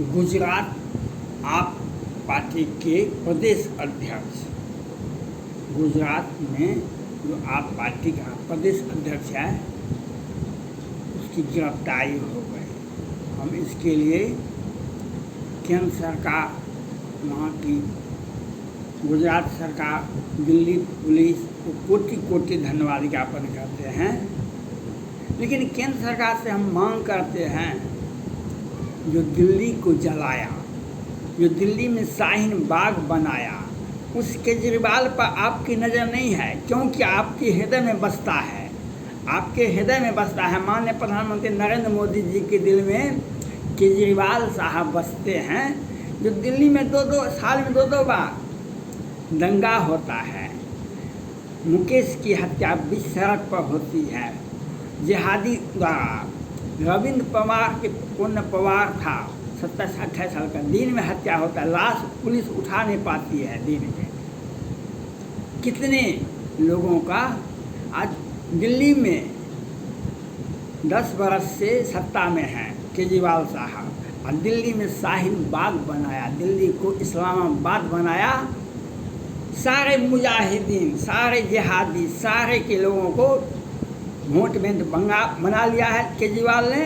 गुजरात आप पार्टी के प्रदेश अध्यक्ष, गुजरात में जो आप पार्टी का प्रदेश अध्यक्ष है उसकी गिरफ्तारी हो गई। हम इसके लिए केंद्र सरकार, वहाँ की गुजरात सरकार, दिल्ली पुलिस को कोटि कोटि धन्यवाद ज्ञापन करते हैं। लेकिन केंद्र सरकार से हम मांग करते हैं, जो दिल्ली को जलाया, जो दिल्ली में शाहीन बाग बनाया, उस केजरीवाल पर आपकी नज़र नहीं है, क्योंकि आपके हृदय में बसता है, आपके हृदय में बसता है। माननीय प्रधानमंत्री नरेंद्र मोदी जी के दिल में केजरीवाल साहब बसते हैं। जो दिल्ली में साल में दो बार दंगा होता है, मुकेश की हत्या बीच सड़क पर होती है, जिहादी द्वारा रविंद्र पवार के पुण्य पवार था 27-28 साल का, दिन में हत्या होता है, लाश पुलिस उठा नहीं पाती है दिन में। कितने लोगों का आज दिल्ली में 10 बरस से सत्ता में है केजरीवाल साहब, और दिल्ली में शाहीन बाग बनाया, दिल्ली को इस्लामाबाद बनाया। सारे मुजाहिदीन, सारे जिहादी, सारे के लोगों को वोट बैंक बना लिया है केजरीवाल ने,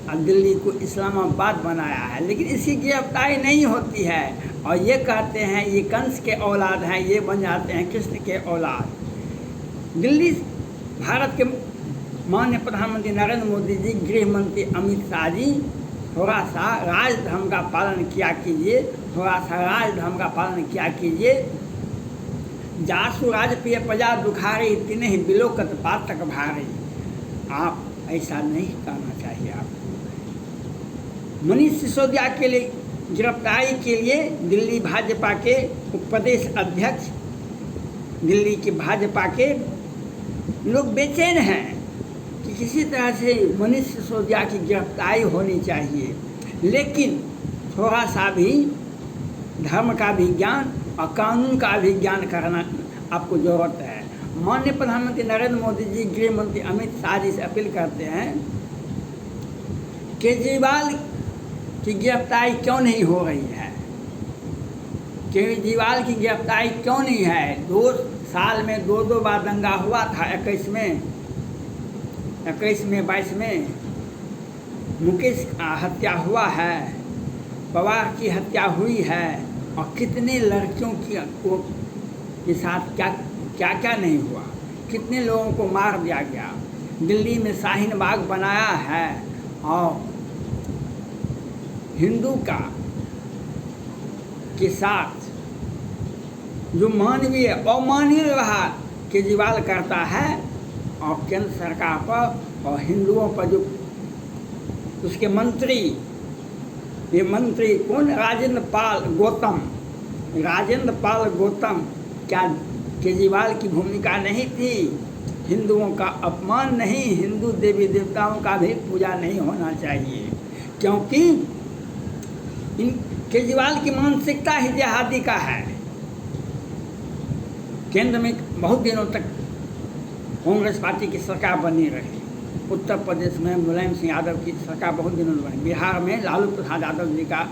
और दिल्ली को इस्लामाबाद बनाया है। लेकिन इसकी गिरफ्तारी नहीं होती है, और ये कहते हैं ये कंस के औलाद हैं, ये बन जाते हैं कृष्ण के औलाद। दिल्ली भारत के माननीय प्रधानमंत्री नरेंद्र मोदी जी, गृह मंत्री अमित शाह जी, थोड़ा सा राजधर्म का पालन किया कीजिए, थोड़ा सा राजधर्म का पालन किया कीजिए। जासु राजप्रिय प्रजा दुखारी, तिन्ह ही बिलोकत पातक भारी। आप ऐसा नहीं करना चाहिए। आपको मनीष सिसोदिया के लिए गिरफ्तारी के लिए दिल्ली भाजपा के प्रदेश अध्यक्ष, दिल्ली के भाजपा के लोग बेचैन हैं कि किसी तरह से मनीष सिसोदिया की गिरफ्तारी होनी चाहिए। लेकिन थोड़ा सा भी धर्म का भी ज्ञान और कानून का भी ज्ञान करना आपको ज़रूरत है। माननीय प्रधानमंत्री नरेंद्र मोदी जी, गृह मंत्री अमित शाह जी से अपील करते हैं, केजरीवाल की गिरफ्तारी क्यों नहीं हो रही है? केजरीवाल की गिरफ्तारी क्यों नहीं है? 2 साल में 2 बार दंगा हुआ था, 21 में 22 में मुकेश हत्या हुआ है, पवार की हत्या हुई है, और कितने लड़कियों के साथ क्या क्या नहीं हुआ, कितने लोगों को मार दिया गया। दिल्ली में शाहीन बाग बनाया है, और हिंदू के साथ जो मानवीय अमानवीय व्यवहार केजरीवाल करता है, और केंद्र सरकार पर और हिंदुओं पर जो उसके मंत्री, ये मंत्री कौन, राजेंद्र पाल गौतम, क्या केजरीवाल की भूमिका नहीं थी? हिंदुओं का अपमान नहीं, हिंदू देवी देवताओं का भी पूजा नहीं होना चाहिए, क्योंकि इन केजरीवाल की मानसिकता ही जिहादी का है। केंद्र में बहुत दिनों तक कांग्रेस पार्टी की सरकार बनी रही, उत्तर प्रदेश में मुलायम सिंह यादव की सरकार बहुत दिनों बनी, बिहार में लालू प्रसाद यादव जी का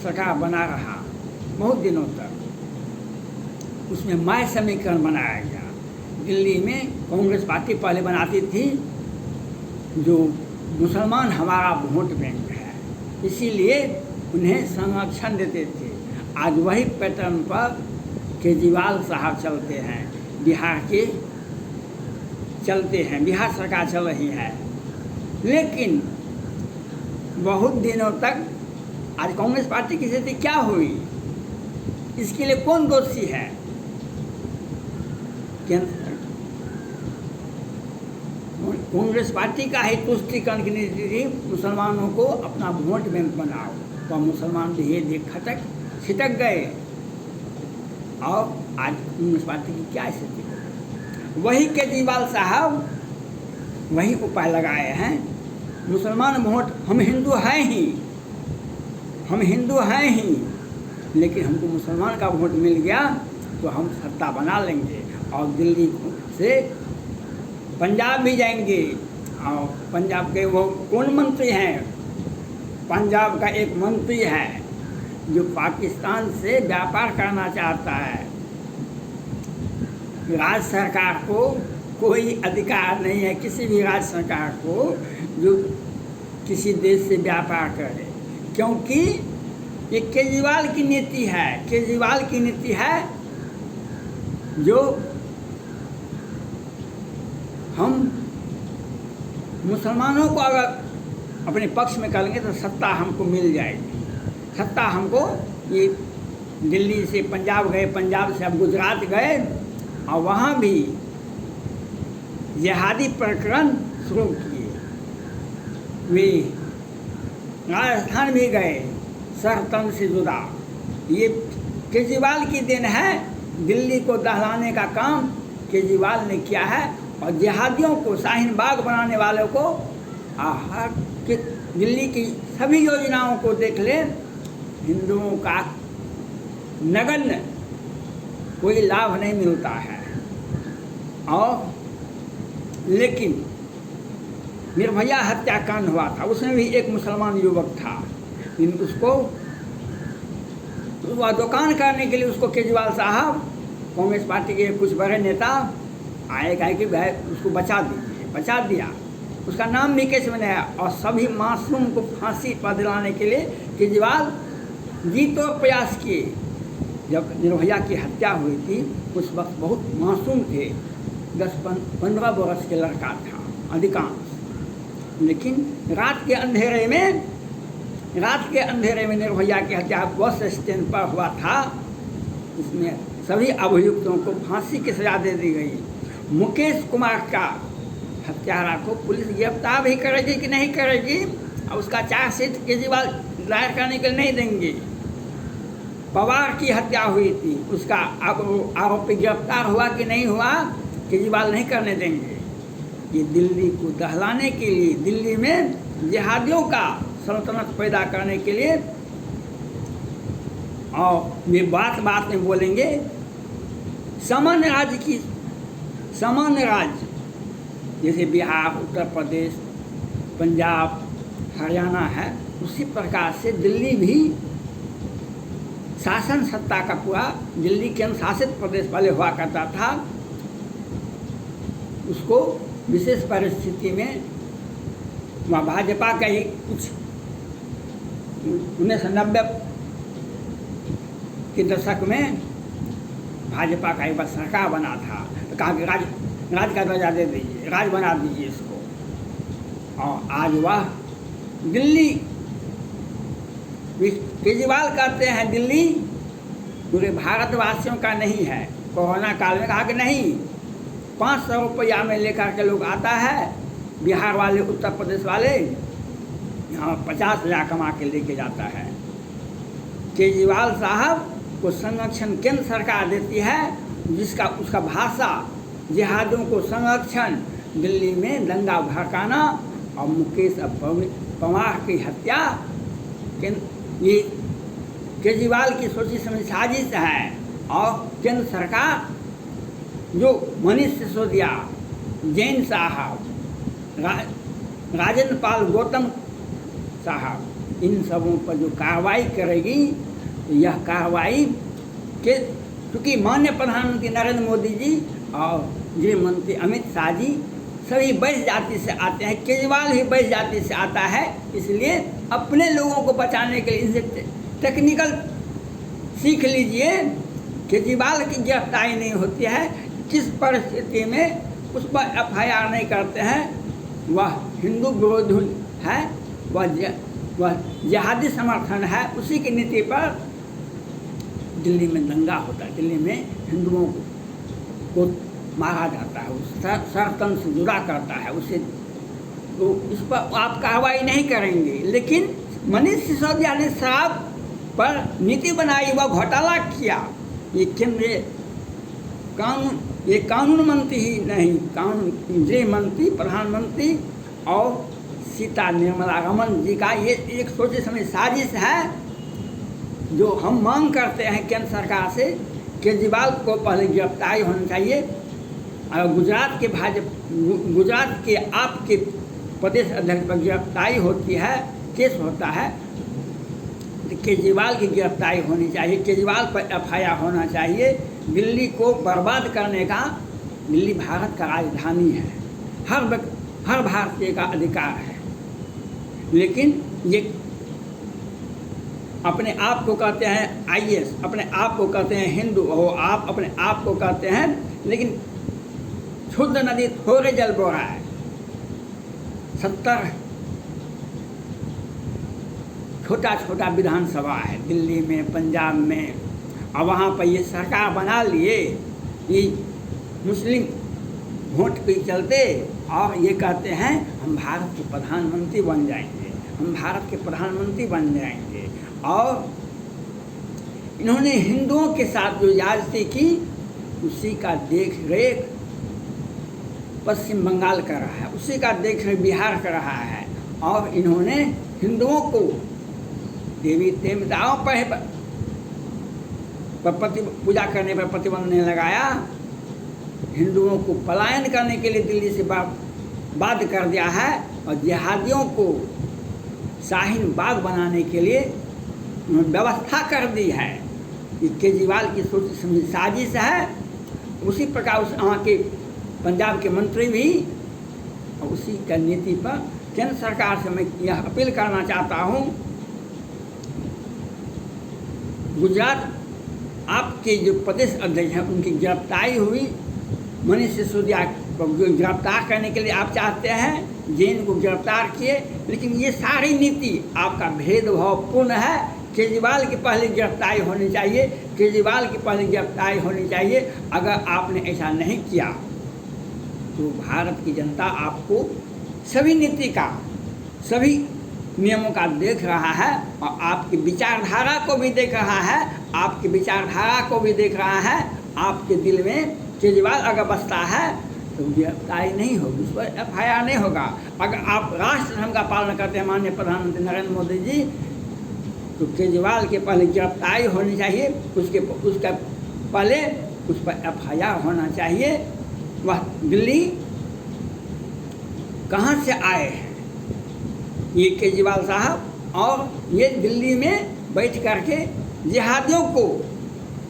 सरकार बना रहा बहुत दिनों तक। उसमें माय समीकरण बनाया गया। दिल्ली में कांग्रेस पार्टी पहले बनाती थी जो मुसलमान हमारा वोट बैंक है, इसीलिए उन्हें संरक्षण देते थे। आज वही पैटर्न पर केजरीवाल साहब चलते हैं, बिहार सरकार चल रही है। लेकिन बहुत दिनों तक आज कांग्रेस पार्टी की स्थिति क्या हुई, इसके लिए कौन दोषी है? कांग्रेस पार्टी का ही तुष्टीकरण की नीति थी, मुसलमानों को अपना वोट बैंक बनाओ, तो मुसलमान धीरे खटक छिटक गए। और आज कांग्रेस पार्टी की क्या स्थिति है? वही केजरीवाल साहब वही उपाय लगाए हैं, मुसलमान वोट, हम हिंदू हैं ही, लेकिन हमको मुसलमान का वोट मिल गया तो हम सत्ता बना लेंगे, और दिल्ली से पंजाब भी जाएंगे। और पंजाब के वो कौन मंत्री हैं, पंजाब का एक मंत्री है जो पाकिस्तान से व्यापार करना चाहता है। राज्य सरकार को कोई अधिकार नहीं है, किसी भी राज्य सरकार को, जो किसी देश से व्यापार करे, क्योंकि ये केजरीवाल की नीति है। केजरीवाल की नीति है जो हम मुसलमानों को अगर अपने पक्ष में करेंगे तो सत्ता हमको मिल जाएगी। सत्ता हमको, ये दिल्ली से पंजाब गए, पंजाब से अब गुजरात गए और वहाँ भी जिहादी प्रकरण शुरू किए। वे राजस्थान भी गए सरतन से जुड़ा। ये केजरीवाल की देन है। दिल्ली को दहलाने का काम केजरीवाल ने किया है और जिहादियों को, शाहीन बाग बनाने वालों को, कि दिल्ली की सभी योजनाओं को देख ले, हिंदुओं का नगण्य कोई लाभ नहीं मिलता है। और लेकिन निर्भया हत्याकांड हुआ था, उसमें भी एक मुसलमान युवक था, उसको वह दुकान करने के लिए उसको केजरीवाल साहब, कांग्रेस पार्टी के कुछ बड़े नेता आए, कहे कि भाई उसको बचा दीजिए। बचा दिया, उसका नाम भी केस में आया और सभी मासूम को फांसी पर दिलाने के लिए केजरीवाल जी तो प्रयास किए। जब निर्भया की हत्या हुई थी उस वक्त बहुत मासूम थे, 10-15 वर्ष के लड़का था अधिकांश। लेकिन रात के अंधेरे में निर्भया की हत्या बस स्टैंड पर हुआ था। इसमें सभी अभियुक्तों को फांसी की सजा दे दी गई। मुकेश कुमार का हत्यारा को पुलिस गिरफ्तार भी करेगी कि नहीं करेगी, और उसका चार्जशीट केजरीवाल दायर करने के लिए नहीं देंगे। पवार की हत्या हुई थी, उसका आरोपी गिरफ्तार हुआ कि नहीं हुआ, केजरीवाल नहीं करने देंगे। ये दिल्ली को दहलाने के लिए, दिल्ली में जिहादियों का सल्तनत पैदा करने के लिए, और वे बात बात में बोलेंगे सामान्य राज्य जैसे बिहार, उत्तर प्रदेश, पंजाब, हरियाणा है, उसी प्रकार से दिल्ली भी शासन सत्ता का पूरा दिल्ली केंद्र शासित प्रदेश वाले हुआ करता था। उसको विशेष परिस्थिति में वहाँ भाजपा का ही कुछ 1990 के दशक में भाजपा का एक बार सरकार बना था, तो कहा कि राज का दर्जा दे दीजिए, राज बना दीजिए इसको। और आज वह दिल्ली, केजरीवाल कहते हैं दिल्ली पूरे भारतवासियों का नहीं है। कोरोना काल में कहा कि नहीं, 500 रुपया में लेकर के लोग आता है, बिहार वाले, उत्तर प्रदेश वाले यहाँ 50,000 कमा के लेके जाता है। केजरीवाल साहब को संरक्षण केंद्र सरकार देती है, जिसका उसका भाषा जिहादियों को संरक्षण, दिल्ली में दंगा भड़काना और मुकेश पवार की हत्या, ये केजरीवाल की सोची समझी साजिश है। और केंद्र सरकार जो मनीष सिसोदिया, जैन साहब, राजेंद्र पाल गौतम साहब, इन सबों पर जो कार्रवाई करेगी, तो यह कार्रवाई के, क्योंकि माननीय प्रधानमंत्री नरेंद्र मोदी जी और गृह मंत्री अमित शाह जी सभी बैस जाति से आते हैं, केजरीवाल भी बैस जाति से आता है, इसलिए अपने लोगों को बचाने के लिए इनसे टेक्निकल सीख लीजिए। केजरीवाल की गिरफ्तारी नहीं होती है, किस परिस्थिति में उस पर FIR नहीं करते हैं, वह हिंदू विरोधी है, वह जिहादी समर्थन है, उसी की नीति पर दिल्ली में दंगा होता है, दिल्ली में हिंदुओं को मारा जाता है, उस सरतन से जुड़ा करता है उसे, तो इस पर आप कार्रवाई नहीं करेंगे। लेकिन मनीष सिसोदिया ने शराब पर नीति बनाई, वह घोटाला किया। ये केंद्रीय कानून मंत्री ही नहीं, गृह मंत्री, प्रधानमंत्री और सीता निर्मला रमन जी का ये एक सोचे समझ साजिश है, जो हम मांग करते हैं केंद्र सरकार से। केजरीवाल को पहले गिरफ्तारी होनी चाहिए। और गुजरात के आपके प्रदेश अध्यक्ष पर गिरफ्तारी होती है केस होता है तो केजरीवाल की गिरफ्तारी होनी चाहिए, केजरीवाल पर FIR होना चाहिए। दिल्ली को बर्बाद करने का, दिल्ली भारत का राजधानी है, हर भारतीय का अधिकार है, लेकिन ये अपने आप को कहते हैं IAS, अपने आप को कहते हैं हिंदू, और आप अपने आप को कहते हैं, लेकिन शुद्ध नदी थोड़े जल बो रहा है। 70 छोटा विधानसभा है दिल्ली में, पंजाब में, और वहाँ पर ये सरकार बना लिए कि मुस्लिम वोट पे चलते, और ये कहते हैं हम भारत के प्रधानमंत्री बन जाएंगे, हम भारत के प्रधानमंत्री बन जाएंगे। और इन्होंने हिंदुओं के साथ जो ज्यादती की, उसी का देख रेख पश्चिम बंगाल कर रहा है, उसी का देख रेख बिहार कर रहा है। और इन्होंने हिंदुओं को देवी देवताओं पर पूजा करने पर प्रतिबंध नहीं लगाया, हिंदुओं को पलायन करने के लिए दिल्ली से बाध्य कर दिया है, और जिहादियों को शाहीन बाग बनाने के लिए व्यवस्था कर दी है। कि केजरीवाल की सोची समझी साजिश है। उसी प्रकार उस वहाँ के पंजाब के मंत्री भी, और उसी का नीति पर केंद्र सरकार से मैं यह अपील करना चाहता हूँ, गुजरात आपके जो प्रदेश अध्यक्ष हैं उनकी गिरफ्तारी हुई, मनीष सिसोदिया को गिरफ्तार करने के लिए आप चाहते हैं, जैन को गिरफ्तार किए, लेकिन ये सारी नीति आपका भेदभावपूर्ण है। केजरीवाल की पहले गिरफ्तारी होनी चाहिए, केजरीवाल की पहले गिरफ्तारी होनी चाहिए। अगर आपने ऐसा नहीं किया तो भारत की जनता आपको सभी नीति का, सभी नियमों का देख रहा है, और आपकी विचारधारा को भी देख रहा है, आपकी विचारधारा को भी देख रहा है। आपके दिल में केजरीवाल अगर बसता है तो गिरफ्तारी नहीं होगी, उस पर FIR नहीं होगा। अगर आप राष्ट्र धर्म का पालन करते हैं माननीय प्रधानमंत्री नरेंद्र मोदी जी, तो केजरीवाल के पहले गिरफ्तारी होनी चाहिए, उसका पहले उस पर FIR होना चाहिए। वह दिल्ली कहाँ से आए हैं ये केजरीवाल साहब, और ये दिल्ली में बैठ करके जिहादियों को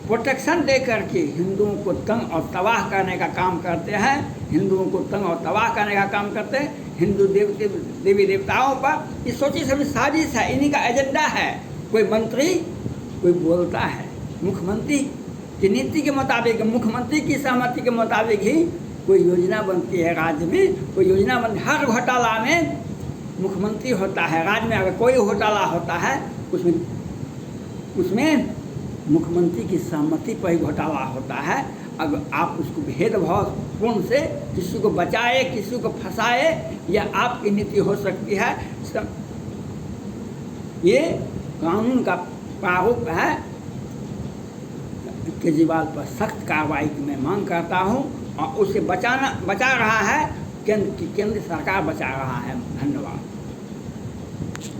प्रोटेक्शन दे करके हिंदुओं को तंग और तबाह करने का काम करते हैं, हिंदुओं को तंग और तबाह करने का काम करते हैं। हिंदू देवी देवताओं पर ये सोची समझी साजिश है, इन्हीं का एजेंडा है। कोई मंत्री कोई बोलता है, मुख्यमंत्री की नीति के मुताबिक, मुख्यमंत्री की सहमति के मुताबिक ही कोई योजना बनती है राज्य में, कोई योजना बनती, हर घोटाला में मुख्यमंत्री होता है। राज्य में अगर कोई घोटाला होता है उसमें मुख्यमंत्री की सहमति पर ही घोटाला होता है। अगर आप उसको भेदभावपूर्ण से किसी को बचाए, किसी को फंसाए, यह आपकी नीति हो सकती है। ये कानून का प्रारूप है। केजरीवाल पर सख्त कार्रवाई की मैं मांग करता हूँ, और उसे बचा रहा है केंद्र सरकार बचा रहा है। धन्यवाद।